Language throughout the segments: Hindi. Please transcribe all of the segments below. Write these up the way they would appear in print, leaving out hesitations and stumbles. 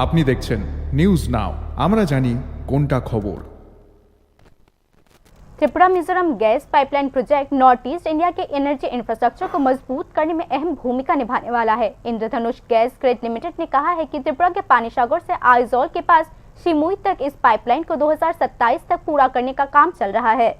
আপনি দেখছেন নিউজ নাও, আমরা জানি কোনটা খবর। Tripura Mizoram gas pipeline project north east India के एनर्जी इंफ्रास्ट्रक्चर को मजबूत करने में अहम भूमिका निभाने वाला है। इंद्रधनुष गैस ग्रिड लिमिटेड ने कहा है कि त्रिपुरा के पानीसागर से आइजोल के पास शिमुई तक इस पाइपलाइन को 2027 तक पूरा करने का काम चल रहा है।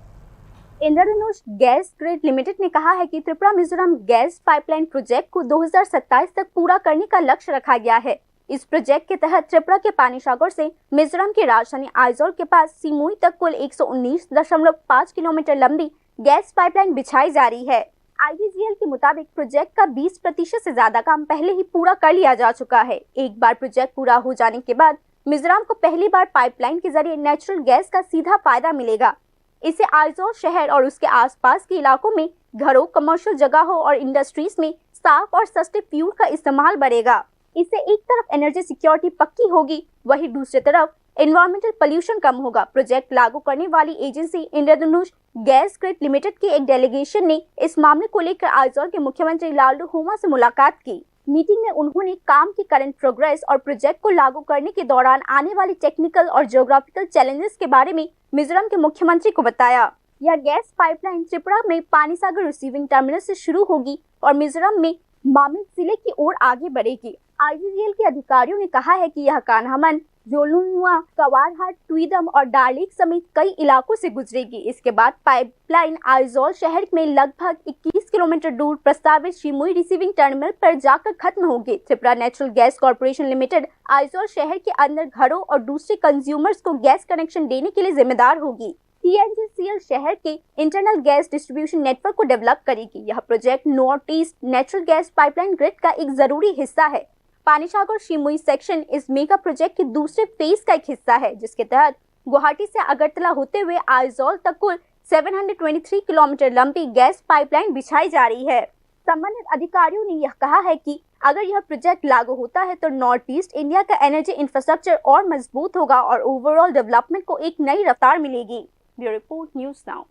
इंद्रधनुष गैस ग्रिड लिमिटेड ने कहा है कि Tripura Mizoram gas pipeline project को 2027 तक पूरा करने का लक्ष्य रखा गया है। इस प्रोजेक्ट के तहत त्रिपुरा के पानीसागर से मिजोरम की राजधानी आइजोल के पास सिमुई तक कुल 119.5 किलोमीटर लंबी गैस पाइपलाइन बिछाई जा रही है। आईवीजीएल के मुताबिक प्रोजेक्ट का 20% से ज्यादा काम पहले ही पूरा कर लिया जा चुका है। एक बार प्रोजेक्ट पूरा हो जाने के बाद मिजोरम को पहली बार पाइपलाइन के जरिए नेचुरल गैस का सीधा फायदा मिलेगा। इससे आइजोल शहर और उसके आसपास के इलाकों में घरों, कमर्शियल जगहों और इंडस्ट्रीज में साफ और सस्ते फ्यूल का इस्तेमाल बढ़ेगा। इससे एक तरफ एनर्जी सिक्योरिटी पक्की होगी, वहीं दूसरी तरफ एनवायरमेंटल पोल्यूशन कम होगा। प्रोजेक्ट लागू करने वाली एजेंसी इंद्रधनुष गैस ग्रिड लिमिटेड के एक डेलीगेशन ने इस मामले को लेकर आइजोल के मुख्यमंत्री लालडू होमा से मुलाकात की। मीटिंग में उन्होंने काम की करंट प्रोग्रेस और प्रोजेक्ट को लागू करने के दौरान आने वाली टेक्निकल और ज्योग्राफिकल चैलेंजेस के बारे में मिजोरम के मुख्यमंत्री को बताया। यह गैस पाइपलाइन त्रिपुरा में पानीसागर रिसीविंग टर्मिनल से शुरू होगी और मिजोरम में मामिल जिले की ओर आगे बढ़ेगी। आईवीजीएल के अधिकारियों ने कहा है कि यह कान्हामन, जोलुनुआ, कवारहाट, ट्वीदम और डार्लिक समेत कई इलाकों से गुजरेगी। इसके बाद पाइपलाइन आइजोल शहर में लगभग 21 किलोमीटर दूर प्रस्तावित शिमुई रिसीविंग टर्मिनल पर जाकर खत्म होगी। Tripura natural gas corporation limited Aizawl शहर के अंदर घरों और दूसरे कंज्यूमर्स को गैस कनेक्शन देने के लिए जिम्मेदार होगी। TNGCL शहर के इंटरनल गैस डिस्ट्रीब्यूशन नेटवर्क को डेवलप करेगी। यह project north east natural gas pipeline grid का एक जरूरी हिस्सा है। पानीसागर शिमुई सेक्शन इस मेगा प्रोजेक्ट के दूसरे फेज का एक हिस्सा है, जिसके तहत गुवाहाटी से अगरतला होते हुए आइजोल तक कुल 723 किलोमीटर लंबी गैस पाइपलाइन बिछाई जा रही है। संबंधित अधिकारियों ने यह कहा है कि अगर यह प्रोजेक्ट लागू होता है तो नॉर्थ ईस्ट इंडिया का एनर्जी इंफ्रास्ट्रक्चर और मजबूत होगा और ओवरऑल डेवलपमेंट को एक नई रफ्तार मिलेगी। Bureau report, news now.